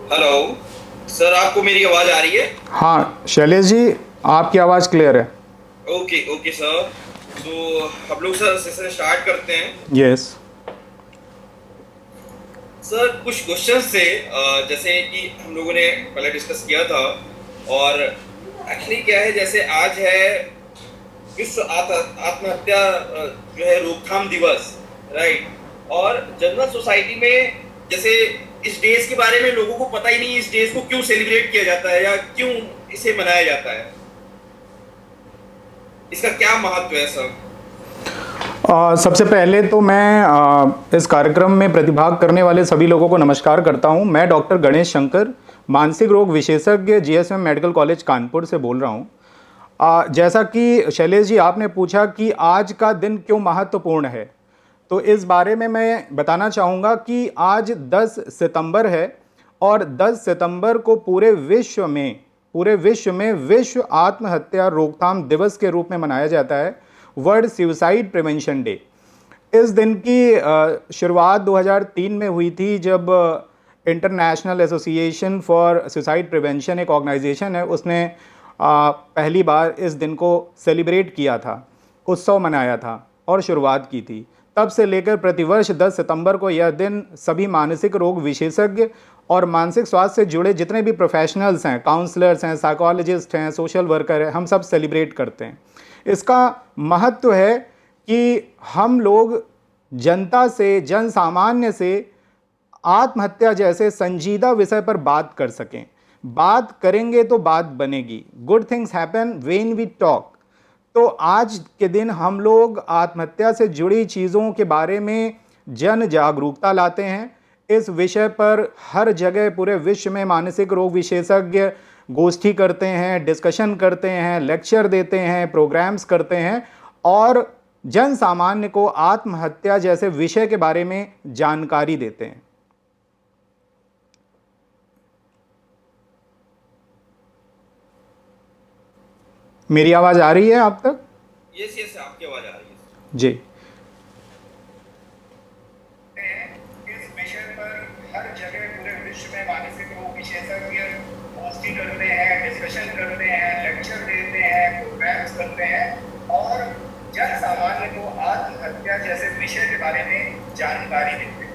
Hello sir, आपको मेरी आवाज आ रही है? हाँ शैलेश जी, आपकी आवाज़ क्लियर है। Okay okay sir. तो हम लोग सर सेशन स्टार्ट करते हैं। यस। सर कुछ क्वेश्चंस थे, जैसे कि हम लोगों ने पहले डिस्कस किया था। और एक्चुअली क्या है, जैसे आज है विश्व आत्महत्या जो है रोकथाम दिवस, राइट। और जनरल सोसाइटी में जैसे इस डेज के बारे में लोगों को पता ही नहीं, इस डेज को क्यों सेलिब्रेट किया जाता है या क्यों इसे मनाया जाता है, इसका क्या महत्व है सर? सबसे पहले तो मैं इस कार्यक्रम में प्रतिभाग करने वाले सभी लोगों को नमस्कार करता हूं। मैं डॉक्टर गणेश शंकर, मानसिक रोग विशेषज्ञ, जीएसएम मेडिकल कॉलेज कानपुर से बोल रहा हूं। जैसा कि शैलेश जी आपने पूछा कि आज का दिन क्यों महत्वपूर्ण है, तो इस बारे में मैं बताना चाहूँगा कि आज 10 सितंबर है और 10 सितंबर को पूरे विश्व में विश्व आत्महत्या रोकथाम दिवस के रूप में मनाया जाता है, वर्ल्ड सुसाइड प्रिवेंशन डे। इस दिन की शुरुआत 2003 में हुई थी, जब international association for suicide prevention, एक ऑर्गेनाइजेशन है, उसने पहली बार इस दिन को सेलिब्रेट किया था, उत्सव मनाया था और शुरुआत की थी। तब से लेकर प्रतिवर्ष 10 सितंबर को यह दिन सभी मानसिक रोग विशेषज्ञ और मानसिक स्वास्थ्य से जुड़े जितने भी प्रोफेशनल्स हैं, काउंसलर्स हैं, साइकोलॉजिस्ट हैं, सोशल वर्कर हैं, हम सब सेलिब्रेट करते हैं। इसका महत्व है कि हम लोग जनता से, जन सामान्य से आत्महत्या जैसे संजीदा विषय पर बात कर सकें। बात करेंगे तो बात बनेगी। Good things happen when we talk. तो आज के दिन हम लोग आत्महत्या से जुड़ी चीज़ों के बारे में जन जागरूकता लाते हैं। इस विषय पर हर जगह पूरे विश्व में मानसिक रोग विशेषज्ञ गोष्ठी करते हैं, डिस्कशन करते हैं, लेक्चर देते हैं, प्रोग्राम्स करते हैं और जन सामान्य को आत्महत्या जैसे विषय के बारे में जानकारी देते हैं। मेरी आवाज़ आ रही है आप तक? यस यस, आपकी आवाज आ रही है। जी। इस विषय पर हर जगह पूरे विश्व में मानसिक रोग विशेषज्ञ गोष्ठी करते हैं, डिस्कशन करते हैं, लेक्चर देते हैं, प्रोग्राम्स करते हैं और जन सामान्य को आत्महत्या जैसे विषय के बारे में जानकारी देते हैं।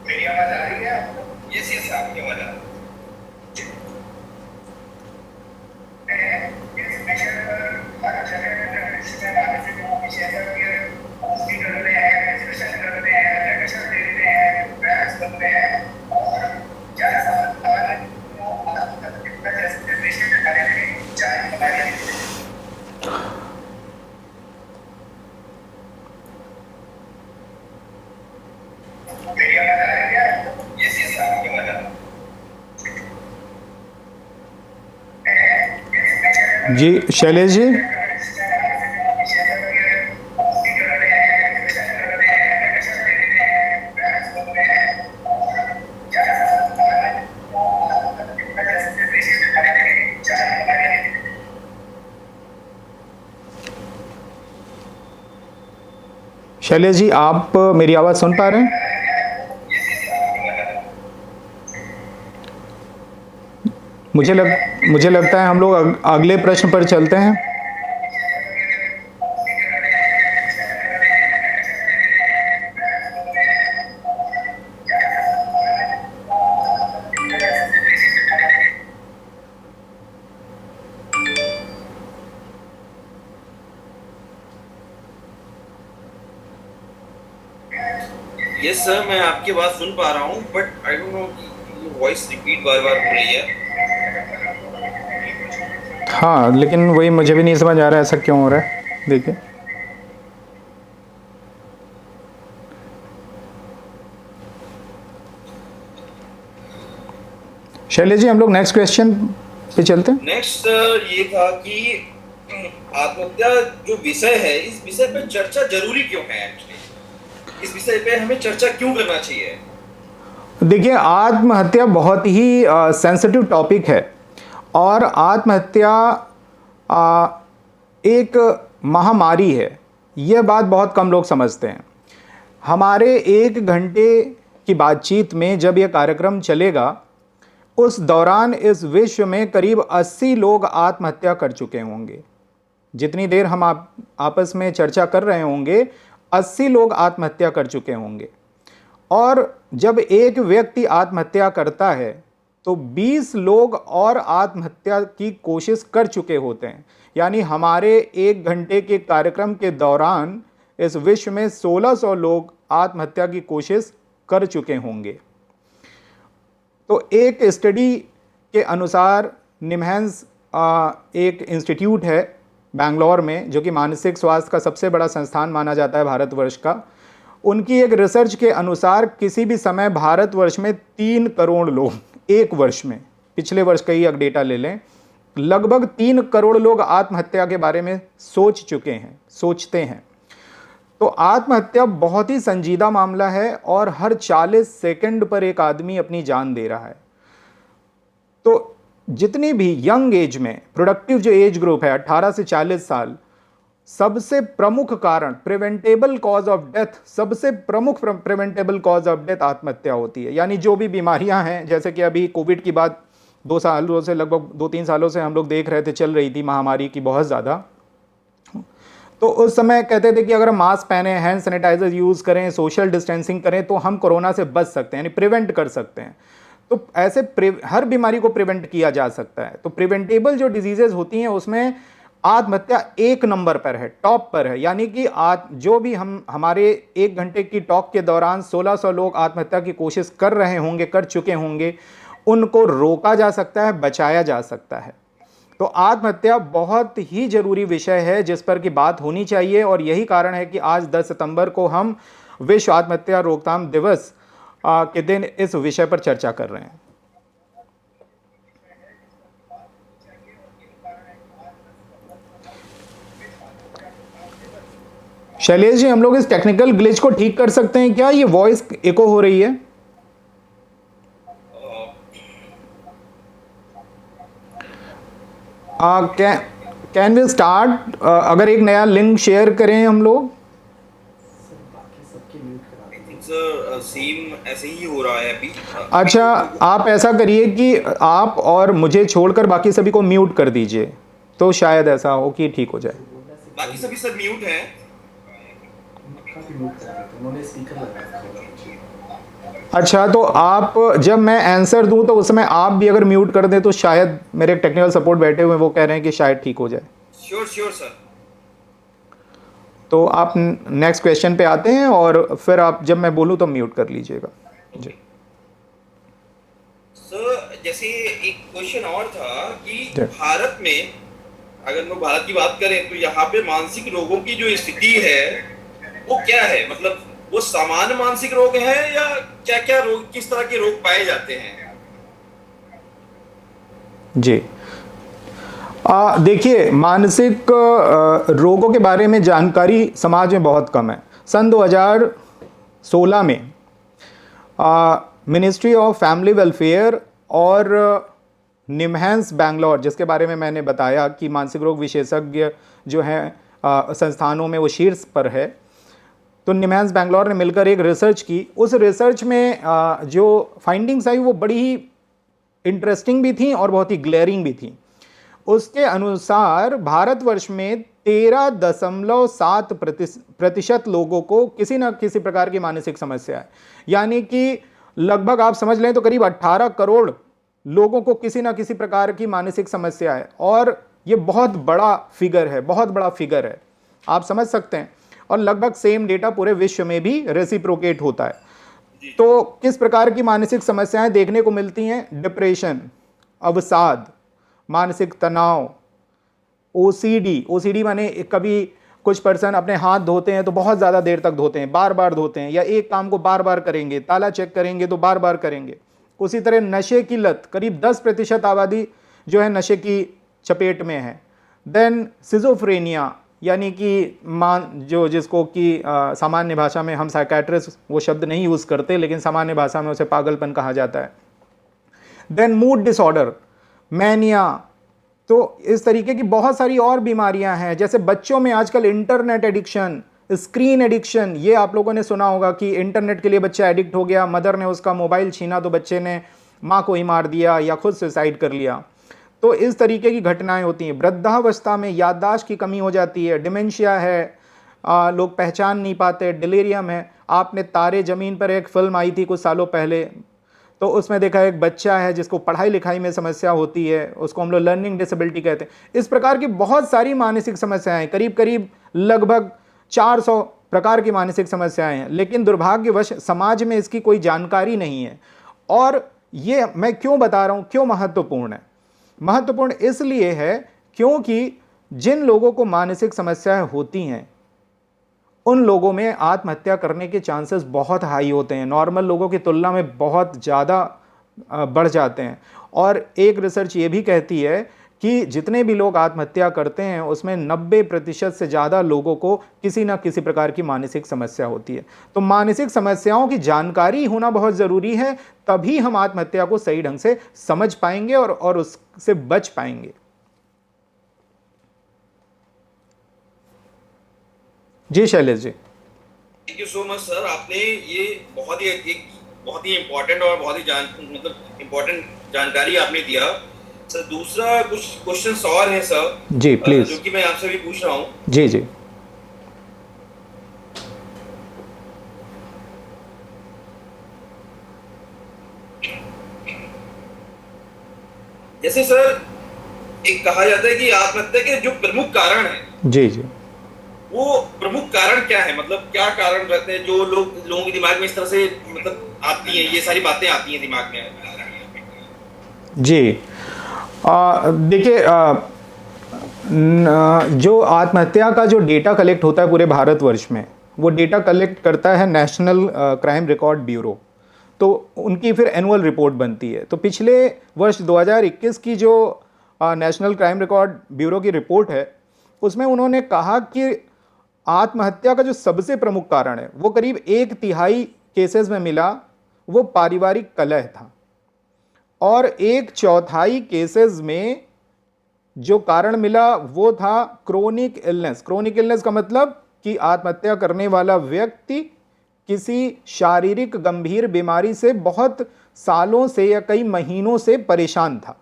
मेरी आवाज आ रही है आपको? यस यस, आपकी आवाज आ रही है। इस विषय पर हर जगह पूरे विश्व में मानसिक रोग विशेषज्ञ गोष्ठी करते हैं, डिस्कशन करते हैं, लेक्चर देते हैं, प्रोग्राम्स करते हैं और जन सामान्य को आत्महत्या जैसे विषय के बारे में जानकारी देते हैं। मेरी आवाज आ रही है आपको? यस यस, आपकी आवाज आ रही है। जी शैलेश जी, शैलेश जी आप मेरी आवाज़ सुन पा रहे हैं? मुझे लगता है हम लोग अगले प्रश्न पर चलते हैं। यस सर, मैं आपकी बात सुन पा रहा हूँ, बट आई डोंट नो कि ये वॉइस रिपीट बार बार हो रही है। हाँ, लेकिन वही मुझे भी नहीं समझ आ रहा है ऐसा क्यों हो रहा है। देखिए, शैलेश जी हम लोग नेक्स्ट क्वेश्चन पे चलते हैं। नेक्स्ट सर ये था कि आत्महत्या जो विषय है, इस विषय पे चर्चा जरूरी क्यों है? एक्चुअली इस विषय पे हमें चर्चा क्यों करना चाहिए? देखिए, आत्महत्या बहुत ही सेंसिटिव टॉपिक है और आत्महत्या एक महामारी है ये बात बहुत कम लोग समझते हैं। हमारे 1 घंटे की बातचीत में जब ये कार्यक्रम चलेगा, उस दौरान इस विश्व में करीब 80 लोग आत्महत्या कर चुके होंगे। जितनी देर हम आपस में चर्चा कर रहे होंगे, 80 लोग आत्महत्या कर चुके होंगे। और जब एक व्यक्ति आत्महत्या करता है तो 20 लोग और आत्महत्या की कोशिश कर चुके होते हैं। यानी हमारे 1 घंटे के कार्यक्रम के दौरान इस विश्व में 1600 लोग आत्महत्या की कोशिश कर चुके होंगे। तो एक स्टडी के अनुसार निमहैंस एक इंस्टीट्यूट है बैंगलोर में, जो कि मानसिक स्वास्थ्य का सबसे बड़ा संस्थान माना जाता है भारतवर्ष का। उनकी एक रिसर्च के अनुसार किसी भी समय भारतवर्ष में 3 करोड़ लोग, एक वर्ष में, पिछले वर्ष का ही अगर डेटा ले लें, लगभग 3 करोड़ लोग आत्महत्या के बारे में सोच चुके हैं, सोचते हैं। तो आत्महत्या बहुत ही संजीदा मामला है और हर 40 सेकंड पर एक आदमी अपनी जान दे रहा है। तो जितनी भी यंग एज में प्रोडक्टिव जो एज ग्रुप है 18 से 40 साल, सबसे प्रमुख कारण प्रिवेंटेबल कॉज ऑफ डेथ, सबसे प्रमुख प्रिवेंटेबल कॉज ऑफ डेथ आत्महत्या होती है। यानी जो भी बीमारियां हैं, जैसे कि अभी कोविड की बात 2 सालों से, लगभग 2-3 सालों से हम लोग देख रहे थे, चल रही थी महामारी की बहुत ज़्यादा। तो उस समय कहते थे कि अगर हम मास्क पहने, हैंड सैनिटाइजर यूज़ करें, सोशल डिस्टेंसिंग करें तो हम कोरोना से बच सकते हैं, यानी प्रिवेंट कर सकते हैं। तो ऐसे हर बीमारी को प्रिवेंट किया जा सकता है। तो प्रिवेंटेबल जो डिजीजेज होती हैं उसमें आत्महत्या 1 नंबर पर है, टॉप पर है। यानी कि जो भी हमारे 1 घंटे की टॉक के दौरान 1600 लोग आत्महत्या की कोशिश कर रहे होंगे, कर चुके होंगे, उनको रोका जा सकता है, बचाया जा सकता है। तो आत्महत्या बहुत ही जरूरी विषय है जिस पर की बात होनी चाहिए, और यही कारण है कि आज 10 सितंबर को हम विश्व आत्महत्या रोकथाम दिवस के दिन इस विषय पर चर्चा कर रहे हैं। शैलेश जी, हम लोग इस टेक्निकल ग्लिच को ठीक कर सकते हैं क्या? ये वॉइस एको हो रही है। Can we start? अगर एक नया लिंक शेयर करें हम लोग। सेम ऐसे ही हो रहा है अभी। अच्छा, आप ऐसा करिए कि आप और मुझे छोड़कर बाकी सभी को म्यूट कर दीजिए, तो शायद ऐसा हो कि ठीक हो जाए। बाकी सभी सब म्यूट हैं। अच्छा, तो आप, जब मैं आंसर दूं तो उस समय आप भी अगर म्यूट कर दें तो शायद, मेरे टेक्निकल सपोर्ट बैठे हुए वो कह रहे हैं कि शायद ठीक हो जाए। Sure sir. तो आप नेक्स्ट क्वेश्चन पे आते हैं और फिर आप, जब मैं बोलूं तो म्यूट कर लीजिएगा जी। सर, जैसे एक क्वेश्चन और था कि भारत में, अगर हम भारत की बात करें तो यहाँ पे मानसिक रोगों की जो स्थिति है वो क्या है? मतलब वो सामान्य मानसिक रोग है या क्या क्या रोग, किस तरह के रोग पाए जाते हैं? जी, देखिए, मानसिक रोगों के बारे में जानकारी समाज में बहुत कम है। सन 2016 में मिनिस्ट्री ऑफ फैमिली वेलफेयर और निमहैंस बैंगलोर, जिसके बारे में मैंने बताया कि मानसिक रोग विशेषज्ञ जो हैं संस्थानों में वो शीर्ष पर है, तो निमहैंस बैंगलोर ने मिलकर एक रिसर्च की। उस रिसर्च में जो फाइंडिंग्स आई वो बड़ी ही इंटरेस्टिंग भी थी और बहुत ही ग्लेयरिंग भी थी। उसके अनुसार भारतवर्ष में 13.7% लोगों को किसी न किसी प्रकार की मानसिक समस्या है। यानी कि लगभग आप समझ लें तो करीब 18 करोड़ लोगों को किसी न किसी प्रकार की मानसिक समस्या है, और ये बहुत बड़ा फिगर है, बहुत बड़ा फिगर है, आप समझ सकते हैं। और लगभग सेम डेटा पूरे विश्व में भी रेसिप्रोकेट होता है। तो किस प्रकार की मानसिक समस्याएं देखने को मिलती हैं? डिप्रेशन, अवसाद, मानसिक तनाव, ओसीडी माने कभी कुछ पर्सन अपने हाथ धोते हैं तो बहुत ज़्यादा देर तक धोते हैं, बार बार धोते हैं, या एक काम को बार बार करेंगे, ताला चेक करेंगे तो बार बार करेंगे। उसी तरह नशे की लत, करीब 10% आबादी जो है नशे की चपेट में है। देन सिजोफ्रेनिया, यानी कि जिसको कि सामान्य भाषा में, हम साइकेट्रिस्ट वो शब्द नहीं यूज़ करते, लेकिन सामान्य भाषा में उसे पागलपन कहा जाता है। देन मूड डिसऑर्डर, मैनिया, तो इस तरीके की बहुत सारी और बीमारियां हैं, जैसे बच्चों में आजकल इंटरनेट एडिक्शन, स्क्रीन एडिक्शन। ये आप लोगों ने सुना होगा कि इंटरनेट के लिए बच्चा एडिक्ट हो गया, मदर ने उसका मोबाइल छीना तो बच्चे ने माँ को ही मार दिया या खुद सुसाइड कर लिया। तो इस तरीके की घटनाएं होती हैं। वृद्धावस्था में याददाश्त की कमी हो जाती है, डिमेंशिया है, लोग पहचान नहीं पाते, डिलीरियम है। आपने तारे ज़मीन पर एक फिल्म आई थी कुछ सालों पहले, तो उसमें देखा एक बच्चा है जिसको पढ़ाई लिखाई में समस्या होती है, उसको हम लोग लर्निंग डिसेबिलिटी कहते हैं। इस प्रकार की बहुत सारी मानसिक समस्याएं, करीब करीब लगभग 400 प्रकार की मानसिक समस्याएं हैं, लेकिन दुर्भाग्यवश समाज में इसकी कोई जानकारी नहीं है। और ये मैं क्यों बता रहा हूं, क्यों महत्वपूर्ण है? महत्वपूर्ण इसलिए है क्योंकि जिन लोगों को मानसिक समस्याएं होती हैं उन लोगों में आत्महत्या करने के चांसेस बहुत हाई होते हैं, नॉर्मल लोगों की तुलना में बहुत ज़्यादा बढ़ जाते हैं। और एक रिसर्च ये भी कहती है कि जितने भी लोग आत्महत्या करते हैं उसमें 90% से ज़्यादा लोगों को किसी न किसी प्रकार की मानसिक समस्या होती है। तो मानसिक समस्याओं की जानकारी होना बहुत ज़रूरी है, तभी हम आत्महत्या को सही ढंग से समझ पाएंगे और उससे बच पाएंगे। जी Shailesh ji. Thank you so much sir, आपने ये बहुत ही इम्पोर्टेंट और बहुत ही मतलब इम्पोर्टेंट जानकारी आपने दिया सर। दूसरा कुछ क्वेश्चंस और हैं सर, जी प्लीज, जो कि मैं आपसे भी पूछ रहा हूँ। जी जी। जैसे सर एक कहा जाता है कि आत्महत्या के जो प्रमुख कारण है, जी जी, वो प्रमुख कारण क्या है? मतलब क्या कारण रहते हैं जो लोगों के दिमाग में इस तरह से मतलब आती हैं, ये सारी बातें आती हैं दिमाग में? जी देखिए, जो आत्महत्या का जो डेटा कलेक्ट होता है पूरे भारतवर्ष में, वो डेटा कलेक्ट करता है नेशनल क्राइम रिकॉर्ड ब्यूरो। तो उनकी फिर एनुअल रिपोर्ट बनती है। तो पिछले वर्ष 2021 की जो नेशनल क्राइम रिकॉर्ड ब्यूरो की रिपोर्ट है, उसमें उन्होंने कहा कि आत्महत्या का जो सबसे प्रमुख कारण है, वो करीब 1/3 केसेस में मिला, वो पारिवारिक कलह था। और 1/4 केसेस में जो कारण मिला वो था क्रोनिक इलनेस। क्रोनिक इलनेस का मतलब कि आत्महत्या करने वाला व्यक्ति किसी शारीरिक गंभीर बीमारी से बहुत सालों से या कई महीनों से परेशान था।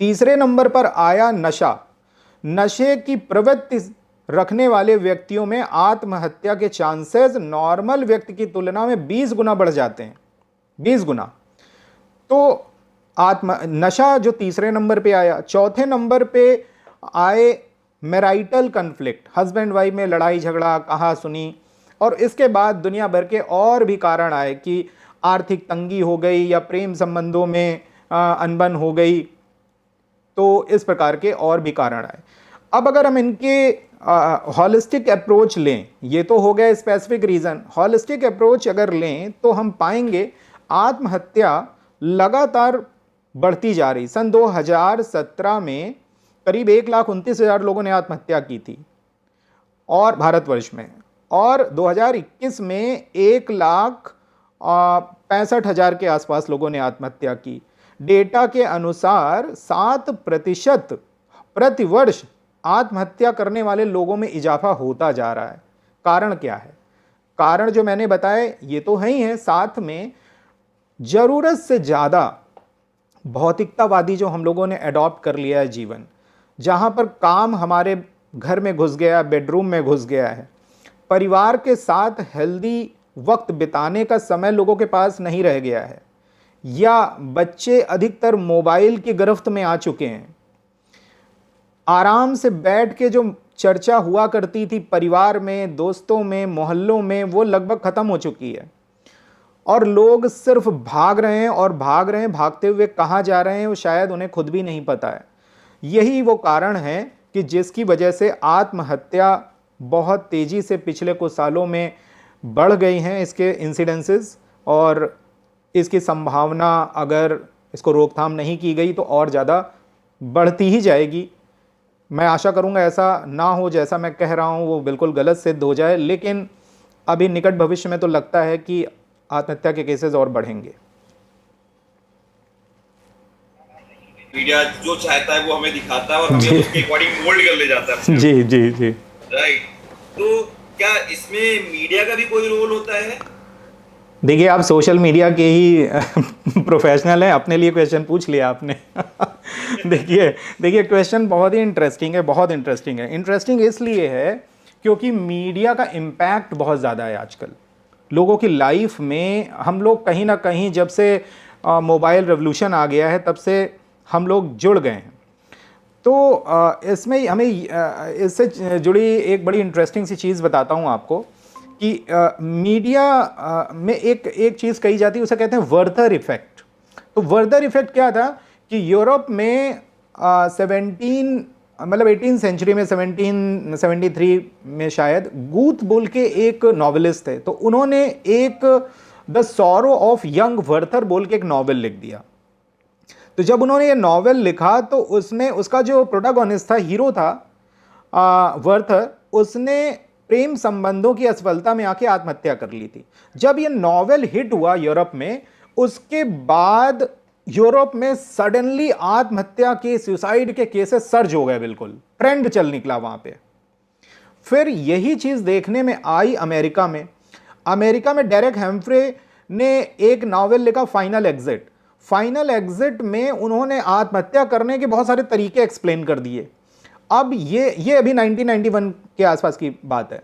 तीसरे नंबर पर आया नशा। नशे की प्रवृत्ति रखने वाले व्यक्तियों में आत्महत्या के चांसेस नॉर्मल व्यक्ति की तुलना में 20 गुना बढ़ जाते हैं, 20 गुना। तो नशा जो तीसरे नंबर पे आया। चौथे नंबर पे आए मैरिटल कन्फ्लिक्ट, हस्बैंड वाइफ में लड़ाई झगड़ा, कहा सुनी। और इसके बाद दुनिया भर के और भी कारण आए कि आर्थिक तंगी हो गई या प्रेम संबंधों में अनबन हो गई। तो इस प्रकार के और भी कारण आए। अब अगर हम इनके हॉलिस्टिक अप्रोच लें, ये तो हो गया स्पेसिफिक रीज़न। हॉलिस्टिक अप्रोच अगर लें तो हम पाएंगे आत्महत्या लगातार बढ़ती जा रही। सन 2017 में करीब 1,29,000 लोगों ने आत्महत्या की थी और भारतवर्ष में, और 2021 में 1,65,000 के आसपास लोगों ने आत्महत्या की। डेटा के अनुसार 7% प्रतिवर्ष आत्महत्या करने वाले लोगों में इजाफा होता जा रहा है। कारण क्या है? कारण जो मैंने बताए ये तो है ही है, साथ में जरूरत से ज़्यादा भौतिकतावादी जो हम लोगों ने अडॉप्ट कर लिया है जीवन, जहाँ पर काम हमारे घर में घुस गया, बेडरूम में घुस गया है। परिवार के साथ हेल्दी वक्त बिताने का समय लोगों के पास नहीं रह गया है, या बच्चे अधिकतर मोबाइल की गिरफ्त में आ चुके हैं। आराम से बैठ के जो चर्चा हुआ करती थी परिवार में, दोस्तों में, मोहल्लों में, वो लगभग ख़त्म हो चुकी है। और लोग सिर्फ भाग रहे हैं और भाग रहे हैं, भागते हुए कहाँ जा रहे हैं वो शायद उन्हें खुद भी नहीं पता है। यही वो कारण है कि जिसकी वजह से आत्महत्या बहुत तेज़ी से पिछले कुछ सालों में बढ़ गई हैं, इसके इंसिडेंसेस, और इसकी संभावना अगर इसको रोकथाम नहीं की गई तो और ज़्यादा बढ़ती ही जाएगी। मैं आशा करूंगा ऐसा ना हो, जैसा मैं कह रहा हूं वो बिल्कुल गलत सिद्ध हो जाए, लेकिन अभी निकट भविष्य में तो लगता है कि आत्महत्या के केसेस और बढ़ेंगे। मीडिया जो चाहता है वो हमें दिखाता है और हमें जी उसके अकॉर्डिंग मोल्ड कर ले जाता है। जी जी जी। राइट। तो क्या इसमें मीडिया का भी कोई रोल होता है? देखिए, आप सोशल मीडिया के ही प्रोफेशनल हैं, अपने लिए क्वेश्चन पूछ लिया आपने। देखिए देखिए, क्वेश्चन बहुत ही इंटरेस्टिंग है, बहुत इंटरेस्टिंग है। इंटरेस्टिंग इसलिए है क्योंकि मीडिया का इम्पैक्ट बहुत ज़्यादा है आजकल लोगों की लाइफ में। हम लोग कहीं ना कहीं जब से मोबाइल रेवोल्यूशन आ गया है तब से हम लोग जुड़ गए हैं। तो इसमें हमें इससे जुड़ी एक बड़ी इंटरेस्टिंग सी चीज़ बताता हूँ आपको कि मीडिया में एक एक चीज़ कही जाती है, उसे कहते हैं वर्दर इफेक्ट। तो वर्दर इफेक्ट क्या था कि यूरोप में 17 मतलब 18 सेंचुरी में 1773 में शायद गूथ बोल के एक नॉवेलिस्ट थे, तो उन्होंने एक द सॉरो ऑफ यंग वर्थर बोल के एक नॉवेल लिख दिया। तो जब उन्होंने ये नॉवेल लिखा तो उसमें उसका जो प्रोटोगोनिस्ट था, हीरो था वर्थर, उसने प्रेम संबंधों की असफलता में आके आत्महत्या कर ली थी। जब ये नॉवेल हिट हुआ यूरोप में, उसके बाद यूरोप में सडनली आत्महत्या के, सुसाइड के केसेस सर्ज हो गए, बिल्कुल ट्रेंड चल निकला वहां पे। फिर यही चीज देखने में आई अमेरिका में। अमेरिका में डेरेक हेम्फ्रे ने एक नॉवेल लिखा फाइनल एग्जिट। फाइनल एग्जिट में उन्होंने आत्महत्या करने के बहुत सारे तरीके एक्सप्लेन कर दिए। अब ये अभी 1991 के आसपास की बात है।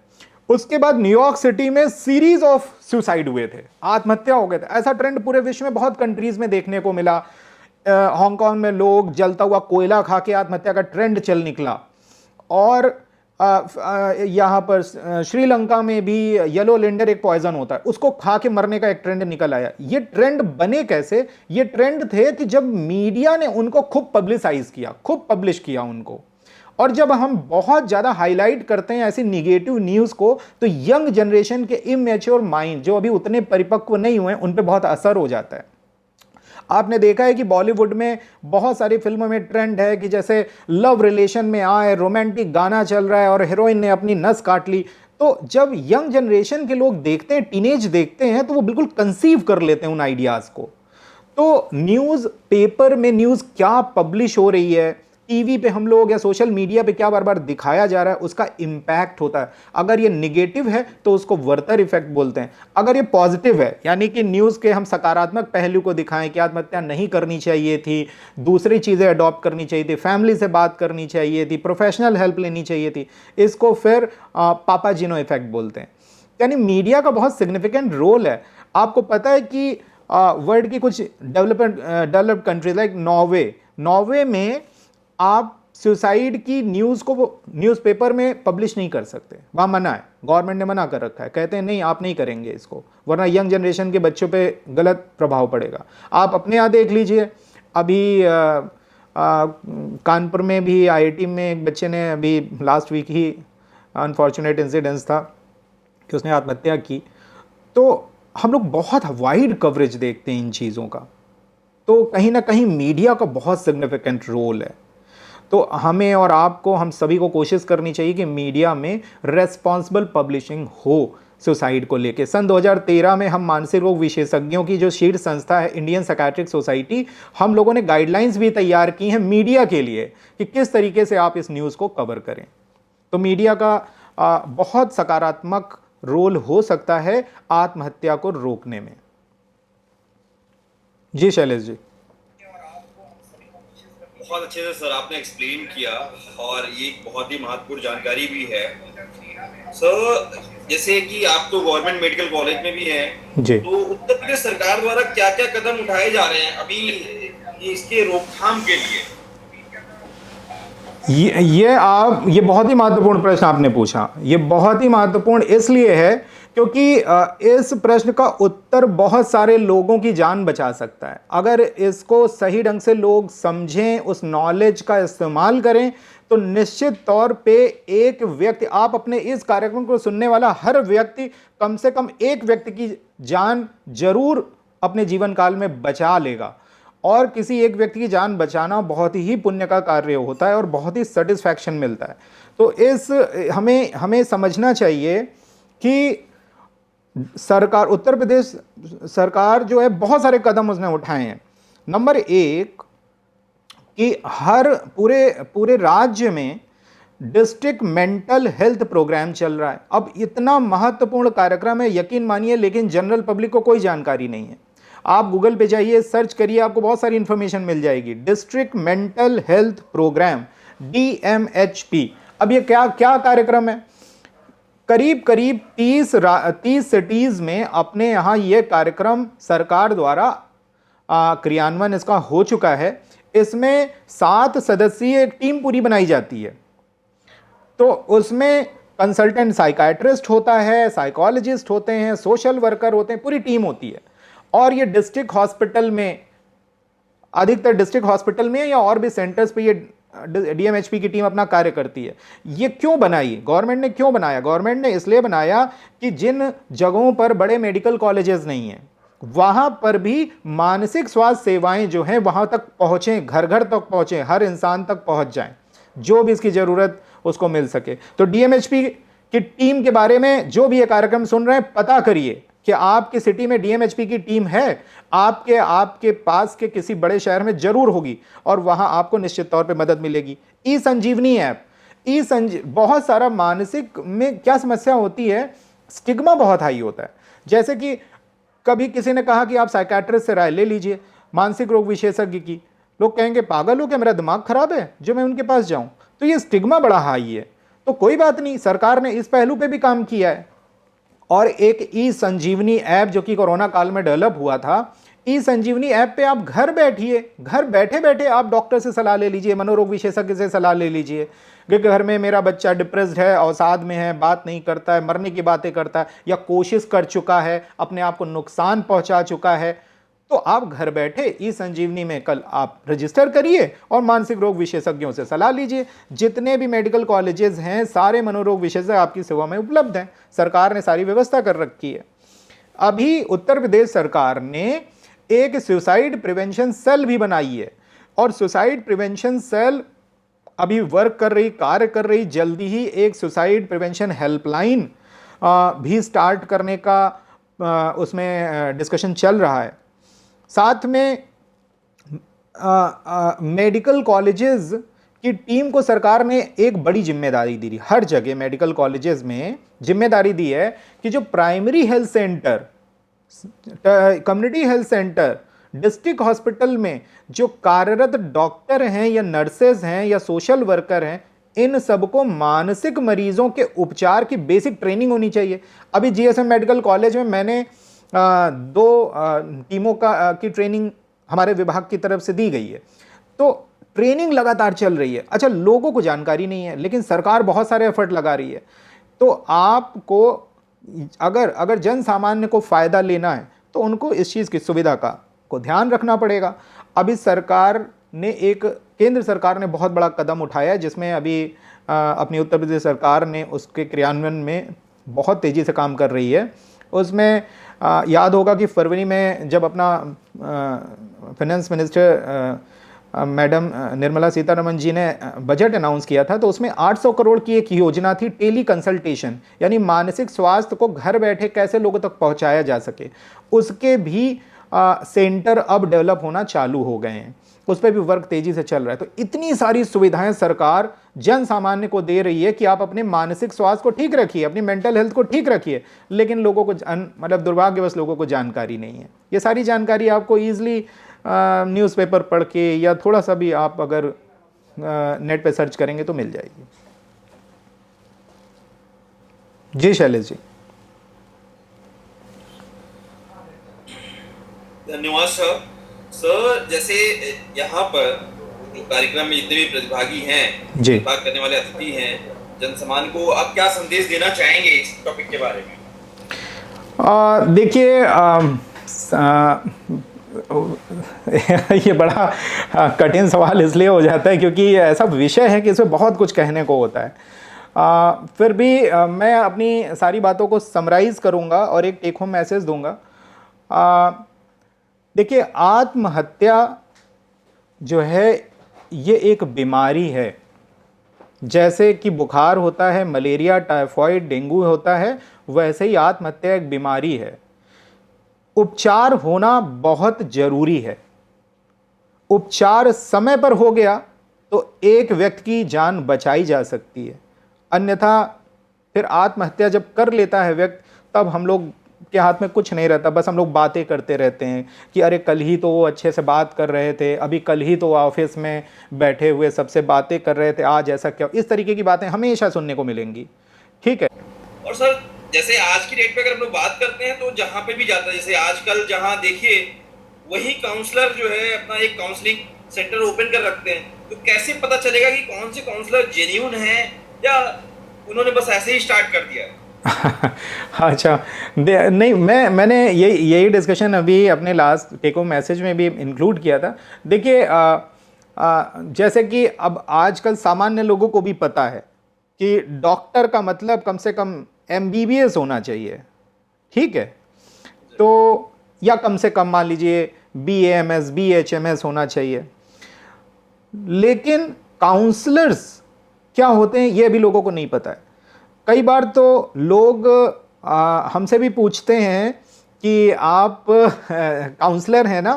उसके बाद न्यूयॉर्क सिटी में सीरीज ऑफ सुसाइड हुए थे, आत्महत्या हो गए थे। ऐसा ट्रेंड पूरे विश्व में बहुत कंट्रीज में देखने को मिला। हांगकांग में लोग जलता हुआ कोयला खा के आत्महत्या का ट्रेंड चल निकला। और यहाँ पर श्रीलंका में भी येलो लिंडर एक पॉइजन होता है, उसको खा के मरने का एक ट्रेंड निकल आया। ये ट्रेंड बने कैसे? ये ट्रेंड थे कि जब मीडिया ने उनको खूब पब्लिसाइज किया, खूब पब्लिश किया उनको। और जब हम बहुत ज़्यादा हाईलाइट करते हैं ऐसी निगेटिव न्यूज़ को, तो यंग जनरेशन के इमेच्योर माइंड, जो अभी उतने परिपक्व नहीं हुए, उन पर बहुत असर हो जाता है। आपने देखा है कि बॉलीवुड में बहुत सारी फिल्मों में ट्रेंड है कि जैसे लव रिलेशन में आए, रोमांटिक गाना चल रहा है और हीरोइन ने अपनी नस काट ली, तो जब यंग जनरेशन के लोग देखते हैं, टीनेज देखते हैं, तो वो बिल्कुल कंसीव कर लेते हैं उन आइडियाज़ को। तो न्यूज़ पेपर में न्यूज़ क्या पब्लिश हो रही है, टीवी पे हम लोग या सोशल मीडिया पे क्या बार बार दिखाया जा रहा है, उसका इम्पैक्ट होता है। अगर ये निगेटिव है तो उसको वर्तर इफेक्ट बोलते हैं। अगर ये पॉजिटिव है, यानी कि न्यूज़ के हम सकारात्मक पहलू को दिखाएं कि आत्महत्या नहीं करनी चाहिए थी, दूसरी चीज़ें अडॉप्ट करनी चाहिए थी, फैमिली से बात करनी चाहिए थी, प्रोफेशनल हेल्प लेनी चाहिए थी, इसको फिर पापाजिनो इफेक्ट बोलते हैं। यानी मीडिया का बहुत सिग्निफिकेंट रोल है। आपको पता है कि वर्ल्ड की कुछ डेवलप्ड कंट्रीज लाइक नॉर्वे में आप सुसाइड की न्यूज़ को न्यूज़पेपर में पब्लिश नहीं कर सकते, वहाँ मना है, गवर्नमेंट ने मना कर रखा है। कहते हैं नहीं, आप नहीं करेंगे इसको, वरना यंग जनरेशन के बच्चों पे गलत प्रभाव पड़ेगा। आप अपने यहाँ देख लीजिए, अभी कानपुर में भी आईआईटी में एक बच्चे ने अभी लास्ट वीक ही अनफॉर्चुनेट इंसिडेंस था कि उसने आत्महत्या की। तो हम लोग बहुत वाइड कवरेज देखते हैं इन चीज़ों का, तो कहीं ना कहीं मीडिया का बहुत सिग्निफिकेंट रोल है। तो हमें और आपको, हम सभी को कोशिश करनी चाहिए कि मीडिया में रेस्पॉन्सिबल पब्लिशिंग हो सुसाइड को लेके। सन 2013 में हम मानसिक रोग विशेषज्ञों की जो शीर्ष संस्था है इंडियन साइकियाट्रिक सोसाइटी, हम लोगों ने गाइडलाइंस भी तैयार की हैं मीडिया के लिए कि किस तरीके से आप इस न्यूज़ को कवर करें। तो मीडिया का बहुत सकारात्मक रोल हो सकता है आत्महत्या को रोकने में। जी शैलेश जी। बहुत अच्छे से सर आपने एक्सप्लेन किया और ये बहुत ही महत्वपूर्ण जानकारी भी है सर। जैसे कि आप तो गवर्नमेंट मेडिकल कॉलेज में भी हैं जी। तो उत्तर प्रदेश सरकार द्वारा क्या क्या कदम उठाए जा रहे हैं अभी इसके रोकथाम के लिए? ये बहुत ही महत्वपूर्ण प्रश्न आपने पूछा। ये बहुत ही महत्वपूर्ण इसलिए है क्योंकि इस प्रश्न का उत्तर बहुत सारे लोगों की जान बचा सकता है। अगर इसको सही ढंग से लोग समझें, उस नॉलेज का इस्तेमाल करें, तो निश्चित तौर पे एक व्यक्ति, आप अपने इस कार्यक्रम को सुनने वाला हर व्यक्ति कम से कम एक व्यक्ति की जान जरूर अपने जीवन काल में बचा लेगा। और किसी एक व्यक्ति की जान बचाना बहुत ही पुण्य का कार्य होता है और बहुत ही सेटिस्फैक्शन मिलता है। तो हमें समझना चाहिए कि सरकार, उत्तर प्रदेश सरकार जो है, बहुत सारे कदम उसने उठाए हैं। नंबर एक कि हर पूरे पूरे राज्य में डिस्ट्रिक्ट मेंटल हेल्थ प्रोग्राम चल रहा है। अब इतना महत्वपूर्ण कार्यक्रम है, यकीन मानिए, लेकिन जनरल पब्लिक को कोई जानकारी नहीं है। आप गूगल पे जाइए, सर्च करिए, आपको बहुत सारी इंफॉर्मेशन मिल जाएगी। District mental health programme, DMHP। अब ये क्या क्या कार्यक्रम है? करीब करीब 30 सिटीज में अपने यहाँ ये कार्यक्रम सरकार द्वारा क्रियान्वयन इसका हो चुका है। इसमें 7 सदस्यीय एक टीम पूरी बनाई जाती है। तो उसमें कंसल्टेंट साइकाइट्रिस्ट होता है, साइकोलॉजिस्ट होते हैं, सोशल वर्कर होते हैं, पूरी टीम होती है। और ये डिस्ट्रिक्ट हॉस्पिटल में, अधिकतर डिस्ट्रिक्ट हॉस्पिटल में या और भी सेंटर्स पे ये DMHP की टीम अपना कार्य करती है। ये क्यों बनाई गवर्नमेंट ने? क्यों बनाया गवर्नमेंट ने? इसलिए बनाया कि जिन जगहों पर बड़े मेडिकल कॉलेजेस नहीं हैं, वहां पर भी मानसिक स्वास्थ्य सेवाएं जो हैं वहां तक पहुंचें, घर घर तक पहुंचें, हर इंसान तक पहुंच जाएं, जो भी इसकी जरूरत उसको मिल सके। तो DMHP की टीम के बारे में जो भी ये कार्यक्रम सुन रहे हैं, पता करिए कि आपकी सिटी में DMHP की टीम है। आपके पास के किसी बड़े शहर में जरूर होगी और वहां आपको निश्चित तौर पे मदद मिलेगी। ई-संजीवनी ऐप, बहुत सारा मानसिक में क्या समस्या होती है, स्टिग्मा बहुत हाई होता है। जैसे कि कभी किसी ने कहा कि आप साइकियाट्रिस्ट से राय ले लीजिए, मानसिक रोग विशेषज्ञ की। लोग कहेंगे पागल हो क्या, मेरा दिमाग खराब है जो मैं उनके पास जाऊं? तो ये स्टिग्मा बड़ा हाई है। तो कोई बात नहीं, सरकार ने इस पहलू पे भी काम किया है। और एक ई-संजीवनी ऐप जो कि कोरोना काल में डेवलप हुआ था, ई-संजीवनी ऐप पे आप घर बैठे बैठे आप डॉक्टर से सलाह ले लीजिए, मनोरोग विशेषज्ञ से सलाह ले लीजिए कि घर में मेरा बच्चा डिप्रेस्ड है, अवसाद में है, बात नहीं करता है, मरने की बातें करता है, या कोशिश कर चुका है, अपने आप को नुकसान पहुंचा चुका है। तो आप घर बैठे ई-संजीवनी में कल आप रजिस्टर करिए और मानसिक रोग विशेषज्ञों से सलाह लीजिए। जितने भी मेडिकल कॉलेजेस हैं, सारे मनोरोग विशेषज्ञ आपकी सेवा में उपलब्ध हैं। सरकार ने सारी व्यवस्था कर रखी है। अभी उत्तर प्रदेश सरकार ने एक सुसाइड प्रिवेंशन सेल भी बनाई है, और सुसाइड प्रिवेंशन सेल अभी वर्क कर रही, कार्य कर रही। जल्दी ही एक सुसाइड प्रिवेंशन हेल्पलाइन भी स्टार्ट करने का उसमें डिस्कशन चल रहा है। साथ में मेडिकल कॉलेजेस की टीम को सरकार ने एक बड़ी जिम्मेदारी दी है। हर जगह मेडिकल कॉलेजेस में जिम्मेदारी दी है कि जो primary health centre, community health centre, district hospital में जो कार्यरत डॉक्टर हैं या नर्सेज हैं या सोशल वर्कर हैं, इन सबको मानसिक मरीजों के उपचार की बेसिक ट्रेनिंग होनी चाहिए। अभी GSM मेडिकल कॉलेज में मैंने 2 टीमों की ट्रेनिंग हमारे विभाग की तरफ से दी गई है। तो ट्रेनिंग लगातार चल रही है। अच्छा, लोगों को जानकारी नहीं है, लेकिन सरकार बहुत सारे एफर्ट लगा रही है। तो आपको अगर जन सामान्य को फायदा लेना है तो उनको इस चीज़ की सुविधा को ध्यान रखना पड़ेगा। अभी केंद्र सरकार ने बहुत बड़ा कदम उठाया है, जिसमें अभी अपनी उत्तर प्रदेश सरकार ने उसके क्रियान्वयन में बहुत तेज़ी से काम कर रही है। उसमें याद होगा कि फरवरी में जब अपना finance minister madam Nirmala Sitharaman ji ने बजट अनाउंस किया था, तो उसमें 800 करोड़ की एक योजना थी, टेली कंसल्टेशन, यानी मानसिक स्वास्थ्य को घर बैठे कैसे लोगों तक पहुंचाया जा सके। उसके भी सेंटर अब डेवलप होना चालू हो गए हैं, उस पर भी वर्क तेजी से चल रहा है। तो इतनी सारी सुविधाएं सरकार जन सामान्य को दे रही है कि आप अपने मानसिक स्वास्थ्य को ठीक रखिए, अपनी मेंटल हेल्थ को ठीक रखिए, लेकिन लोगों को मतलब दुर्भाग्यवश लोगों को जानकारी नहीं है। ये सारी जानकारी आपको ईजिली न्यूज़पेपर पढ़ के या थोड़ा सा भी आप अगर नेट पे सर्च करेंगे तो मिल जाएगी। जी शैलेश जी। धन्यवाद सर। सर, जैसे यहाँ पर जो कार्यक्रम में जितने भी प्रतिभागी हैं, जी, बात करने वाले अतिथि हैं, जनसामान्य को आप क्या संदेश देना चाहेंगे इस टॉपिक के बारे में? देखिए, ये बड़ा कठिन सवाल इसलिए हो जाता है क्योंकि ये ऐसा विषय है कि इसमें बहुत कुछ कहने को होता है। फिर भी मैं अपनी सारी बातों को समराइज़ करूँगा और एक टेक होम मैसेज दूंगा। देखिए, आत्महत्या जो है ये एक बीमारी है। जैसे कि बुखार होता है, मलेरिया, टाइफाइड, डेंगू होता है, वैसे ही आत्महत्या एक बीमारी है। उपचार होना बहुत जरूरी है। उपचार समय पर हो गया तो एक व्यक्ति की जान बचाई जा सकती है, अन्यथा फिर आत्महत्या जब कर लेता है व्यक्ति, तब हम लोग के हाथ में कुछ नहीं रहता, बस हम लोग बातें करते रहते हैं कि अरे कल ही तो वो अच्छे से बात कर रहे थे, अभी कल ही तो ऑफिस में बैठे हुए सबसे बातें कर रहे थे, आज ऐसा क्या। इस तरीके की बातें हमेशा सुनने को मिलेंगी। ठीक है। और सर जैसे आज की डेट पे अगर हम लोग बात करते हैं तो जहाँ पे भी जाता है, जैसे आजकल जहाँ देखिए वही काउंसलर जो है अपना एक काउंसलिंग सेंटर ओपन कर रखते हैं, तो कैसे पता चलेगा कि कौन से काउंसलर जेन्युइन है या उन्होंने बस ऐसे ही स्टार्ट कर दिया है? अच्छा, नहीं, मैंने यही डिस्कशन अभी अपने लास्ट टेक होम मैसेज में भी इंक्लूड किया था। देखिए, जैसे कि अब आजकल सामान्य लोगों को भी पता है कि डॉक्टर का मतलब कम से कम MBBS होना चाहिए, ठीक है, तो या कम से कम मान लीजिए BAMS BHMS होना चाहिए। लेकिन काउंसलर्स क्या होते हैं ये भी लोगों को नहीं पता है। कई बार तो लोग हमसे भी पूछते हैं कि आप काउंसलर हैं ना,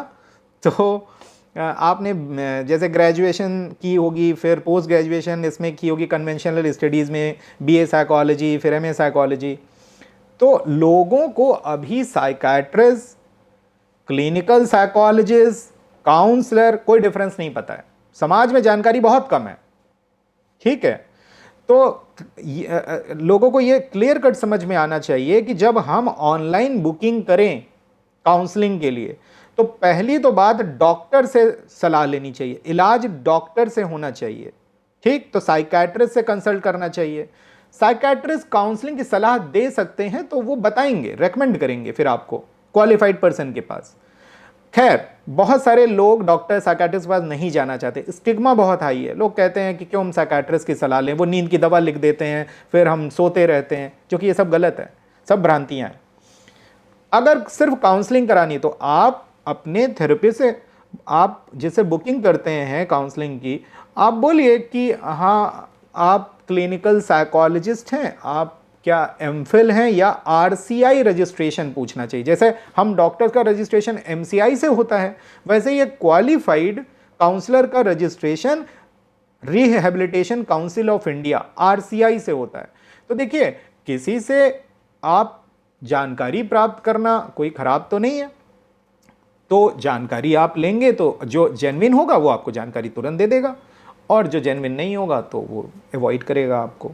तो आपने जैसे ग्रेजुएशन की होगी, फिर पोस्ट ग्रेजुएशन इसमें की होगी कन्वेंशनल स्टडीज़ में, BA साइकोलॉजी, फिर MA साइकोलॉजी। तो लोगों को अभी साइकाट्रिस्ट, क्लिनिकल साइकोलॉजिस्ट, काउंसलर कोई डिफरेंस नहीं पता है। समाज में जानकारी बहुत कम है, ठीक है। तो लोगों को ये क्लियर कट समझ में आना चाहिए कि जब हम ऑनलाइन बुकिंग करें काउंसलिंग के लिए, तो पहली तो बात डॉक्टर से सलाह लेनी चाहिए, इलाज डॉक्टर से होना चाहिए, ठीक। तो साइकाट्रिस्ट से कंसल्ट करना चाहिए। साइकाट्रिस्ट काउंसलिंग की सलाह दे सकते हैं, तो वो बताएंगे, रेकमेंड करेंगे फिर आपको क्वालिफाइड पर्सन के पास। खैर, बहुत सारे लोग डॉक्टर साइकाट्रिस्ट के पास नहीं जाना चाहते, स्टिग्मा बहुत हाई है। लोग कहते हैं कि क्यों हम साइकाट्रिस्ट की सलाह लें, वो नींद की दवा लिख देते हैं, फिर हम सोते रहते हैं, जो कि ये सब गलत है, सब भ्रांतियाँ हैं। अगर सिर्फ काउंसलिंग करानी तो आप अपने थेरेपिस्ट से, आप जिसे बुकिंग करते हैं काउंसलिंग की, आप बोलिए कि हाँ आप क्लिनिकल साइकोलॉजिस्ट हैं, आप क्या MPhil हैं या RCI रजिस्ट्रेशन पूछना चाहिए। जैसे हम डॉक्टर्स का रजिस्ट्रेशन MCI से होता है, वैसे ये क्वालिफाइड काउंसलर का registration rehabilitation council of India RCI से होता है। तो देखिए, किसी से आप जानकारी प्राप्त करना कोई खराब तो नहीं है, तो जानकारी आप लेंगे तो जो जेन्युइन होगा वो आपको जानकारी तुरंत दे देगा, और जो जेन्युइन नहीं होगा तो वो अवॉइड करेगा आपको।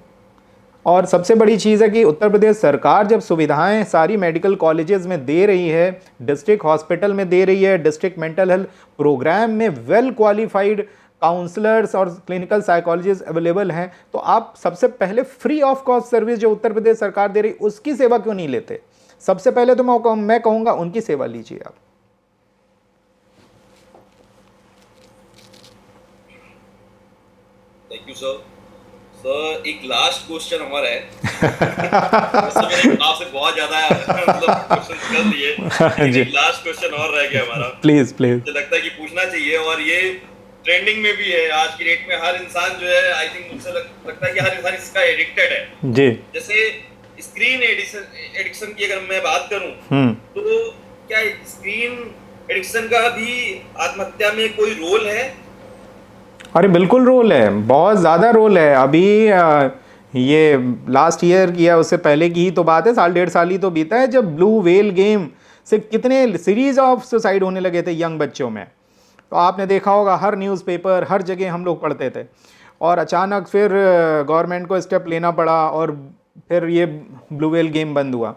और सबसे बड़ी चीज़ है कि उत्तर प्रदेश सरकार जब सुविधाएं सारी मेडिकल कॉलेजेस में दे रही है, डिस्ट्रिक्ट हॉस्पिटल में दे रही है, डिस्ट्रिक्ट मेंटल हेल्थ प्रोग्राम में वेल क्वालिफाइड काउंसलर्स और क्लिनिकल साइकोलॉजिस्ट अवेलेबल हैं, तो आप सबसे पहले फ्री ऑफ कॉस्ट सर्विस जो उत्तर प्रदेश सरकार दे रही उसकी सेवा क्यों नहीं लेते? सबसे पहले तो मैं कहूँगा उनकी सेवा लीजिए आप। Thank you sir. सर एक लास्ट क्वेश्चन हमारा है। वैसे मैंने आपसे बहुत ज्यादा मतलब क्वेश्चन कर लिए, एक लास्ट क्वेश्चन और रह गया हमारा। Please please. मुझे लगता है कि पूछना चाहिए, और ये ट्रेंडिंग में भी है आज की डेट में। हर इंसान जो है, आई थिंक मुझे लगता है कि हर इंसान इसका एडिक्टेड है जी। जैसे स्क्रीन एडिक्शन की अगर मैं बात करूं, तो क्या स्क्रीन एडिक्शन का भी आत्महत्या में कोई रोल है? अरे बिल्कुल रोल है, बहुत ज़्यादा रोल है। अभी ये लास्ट ईयर की या उससे पहले की ही तो बात है, साल डेढ़ साल ही तो बीता है, जब ब्लू व्हेल गेम से कितने सीरीज ऑफ सुसाइड होने लगे थे यंग बच्चों में। तो आपने देखा होगा हर न्यूज़पेपर, हर जगह हम लोग पढ़ते थे, और अचानक फिर गवर्नमेंट को स्टेप लेना पड़ा और फिर ये ब्लू व्हेल गेम बंद हुआ।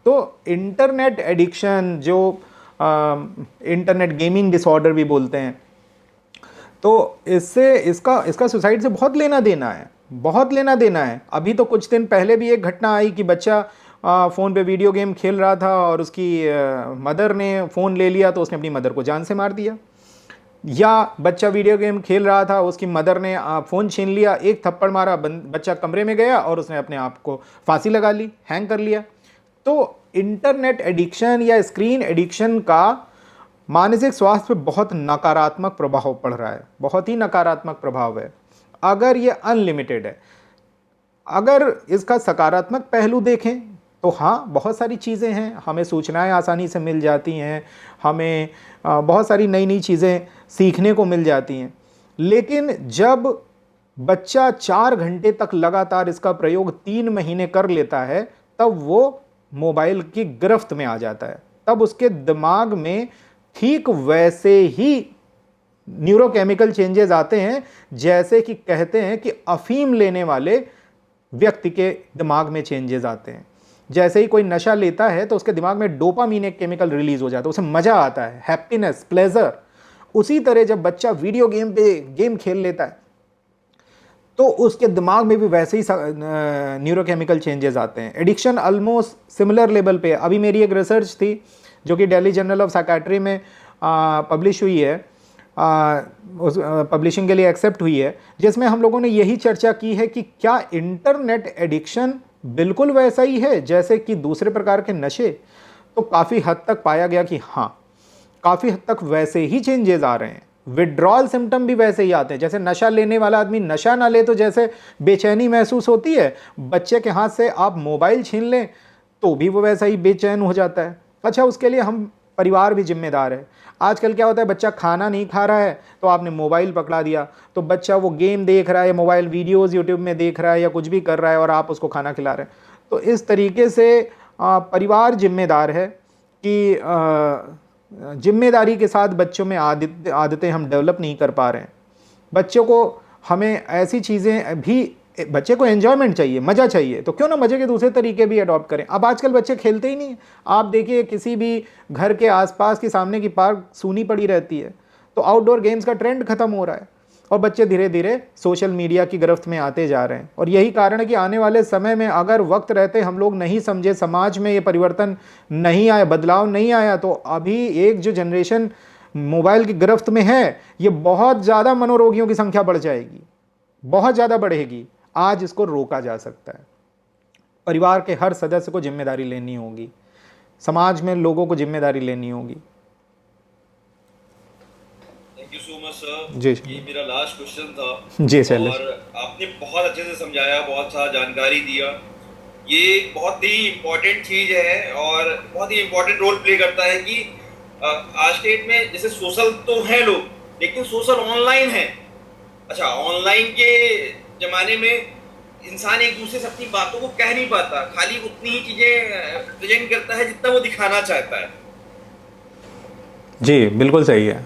तो इंटरनेट एडिक्शन, जो इंटरनेट गेमिंग डिसऑर्डर भी बोलते हैं, तो इससे इसका सुसाइड से बहुत लेना देना है, बहुत लेना देना है। अभी तो कुछ दिन पहले भी एक घटना आई कि बच्चा फ़ोन पे वीडियो गेम खेल रहा था और उसकी मदर ने फ़ोन ले लिया, तो उसने अपनी मदर को जान से मार दिया। या बच्चा वीडियो गेम खेल रहा था, उसकी मदर ने फ़ोन छीन लिया, एक थप्पड़ मारा, बच्चा कमरे में गया और उसने अपने आप को फांसी लगा ली, हैंग कर लिया। तो इंटरनेट एडिक्शन या स्क्रीन एडिक्शन का मानसिक स्वास्थ्य पे बहुत नकारात्मक प्रभाव पड़ रहा है, बहुत ही नकारात्मक प्रभाव है। अगर ये अनलिमिटेड है, अगर इसका सकारात्मक पहलू देखें तो हाँ, बहुत सारी चीज़ें हैं, हमें सूचनाएं आसानी से मिल जाती हैं, हमें बहुत सारी नई नई चीज़ें सीखने को मिल जाती हैं, लेकिन जब बच्चा 4 घंटे तक लगातार इसका प्रयोग 3 महीने कर लेता है, तब वो मोबाइल की गिरफ्त में आ जाता है। तब उसके दिमाग में ठीक वैसे ही न्यूरोकेमिकल चेंजेस आते हैं जैसे कि कहते हैं कि अफीम लेने वाले व्यक्ति के दिमाग में चेंजेस आते हैं। जैसे ही कोई नशा लेता है तो उसके दिमाग में डोपामीन एक केमिकल रिलीज हो जाता है, उसे मजा आता है, हैप्पीनेस, प्लेजर। उसी तरह जब बच्चा वीडियो गेम पे गेम खेल लेता है तो उसके दिमाग में भी वैसे ही न्यूरोकेमिकल चेंजेस आते हैं। एडिक्शन ऑलमोस्ट सिमिलर लेवल पे। अभी मेरी एक रिसर्च थी जो कि दिल्ली जर्नल ऑफ साइकियाट्री में पब्लिश हुई है, उस पब्लिशिंग के लिए एक्सेप्ट हुई है, जिसमें हम लोगों ने यही चर्चा की है कि क्या इंटरनेट एडिक्शन बिल्कुल वैसा ही है जैसे कि दूसरे प्रकार के नशे। तो काफ़ी हद तक पाया गया कि हाँ, काफ़ी हद तक वैसे ही चेंजेस आ रहे हैं। विड्रॉल सिम्टम भी वैसे ही आते हैं। जैसे नशा लेने वाला आदमी नशा ना ले तो जैसे बेचैनी महसूस होती है, बच्चे के हाथ से आप मोबाइल छीन लें तो भी वो वैसा ही बेचैन हो जाता है। अच्छा, उसके लिए हम परिवार भी जिम्मेदार है। आजकल क्या होता है, बच्चा खाना नहीं खा रहा है तो आपने मोबाइल पकड़ा दिया, तो बच्चा वो गेम देख रहा है, मोबाइल वीडियोज़ यूट्यूब में देख रहा है या कुछ भी कर रहा है और आप उसको खाना खिला रहे हैं। तो इस तरीके से परिवार जिम्मेदार है कि जिम्मेदारी के साथ बच्चों में आदतें हम डेवलप नहीं कर पा रहे हैं। बच्चों को हमें ऐसी चीज़ें भी, बच्चे को एन्जॉयमेंट चाहिए, मज़ा चाहिए, तो क्यों ना मज़े के दूसरे तरीके भी अडॉप्ट करें। अब आजकल बच्चे खेलते ही नहीं हैं। आप देखिए किसी भी घर के आसपास की सामने की पार्क सूनी पड़ी रहती है। तो आउटडोर गेम्स का ट्रेंड खत्म हो रहा है और बच्चे धीरे धीरे सोशल मीडिया की गिरफ्त में आते जा रहे हैं। और यही कारण है कि आने वाले समय में अगर वक्त रहते हम लोग नहीं समझे, समाज में ये परिवर्तन नहीं आया, बदलाव नहीं आया, तो अभी एक जो जनरेशन मोबाइल की गिरफ्त में है, ये बहुत ज़्यादा मनोरोगियों की संख्या बढ़ जाएगी, बहुत ज़्यादा बढ़ेगी। आज इसको रोका जा सकता है। परिवार के हर सदस्य को जिम्मेदारी लेनी होगी, समाज में लोगों को जिम्मेदारी लेनी होगी। Thank you so much sir. जी, ये मेरा लास्ट क्वेश्चन था। जी शैलेश। और आपने बहुत अच्छे से समझाया, बहुत सारा जानकारी दिया। ये बहुत ही इम्पोर्टेंट चीज है और बहुत ही इम्पोर्टेंट रोल प्ले करता है कि आज के डेट में जैसे सोशल तो है लोग, लेकिन सोशल ऑनलाइन है। अच्छा, ऑनलाइन के जमाने में इंसान एक दूसरे से अपनी बातों को कह नहीं पाता, खाली उतनी ही चीजें प्रेजेंट करता है जितना वो दिखाना चाहता है। जी बिल्कुल सही है।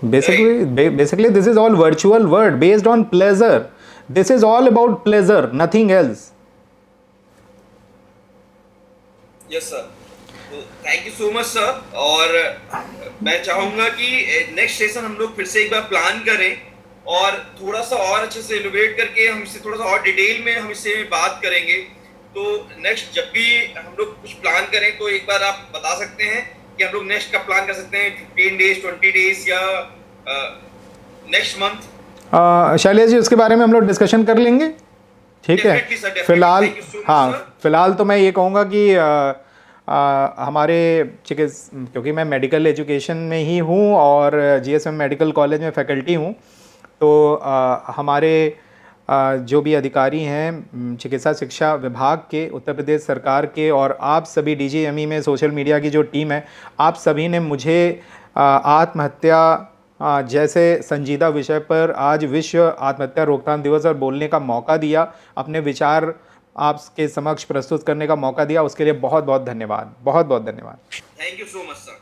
Basically this is all virtual world based on pleasure. This is all about pleasure, nothing else. Yes sir. तो thank you so much sir. और मैं चाहूंगा कि नेक्स्ट सेशन हम लोग फिर से एक बार प्लान करें और थोड़ा सा और अच्छे से इनोवेट करके हम इससे थोड़ा सा और डिटेल में हम इससे बात करेंगे। तो नेक्स्ट जब भी हम लोग कुछ प्लान करें तो एक बार आप बता सकते हैं कि हम लोग नेक्स्ट कब प्लान कर सकते हैं, 15 डेज, 20 डेज या नेक्स्ट मंथ? शैलेश जी, उसके बारे में हम लोग डिस्कशन कर लेंगे, ठीक है। Definitely, sir, definitely. फिलहाल Thank you so much, हाँ, sir. फिलहाल तो मैं ये कहूँगा कि हमारे क्योंकि मैं मेडिकल एजुकेशन में ही हूँ और जीएसएम मेडिकल कॉलेज में फैकल्टी हूँ, तो हमारे जो भी अधिकारी हैं चिकित्सा शिक्षा विभाग के, उत्तर प्रदेश सरकार के, और आप सभी डीजीएमई में सोशल मीडिया की जो टीम है, आप सभी ने मुझे आत्महत्या जैसे संजीदा विषय पर आज विश्व आत्महत्या रोकथाम दिवस पर बोलने का मौका दिया, अपने विचार आपके समक्ष प्रस्तुत करने का मौका दिया। उसके लिए बहुत बहुत धन्यवाद, बहुत बहुत धन्यवाद। Thank you so much sir.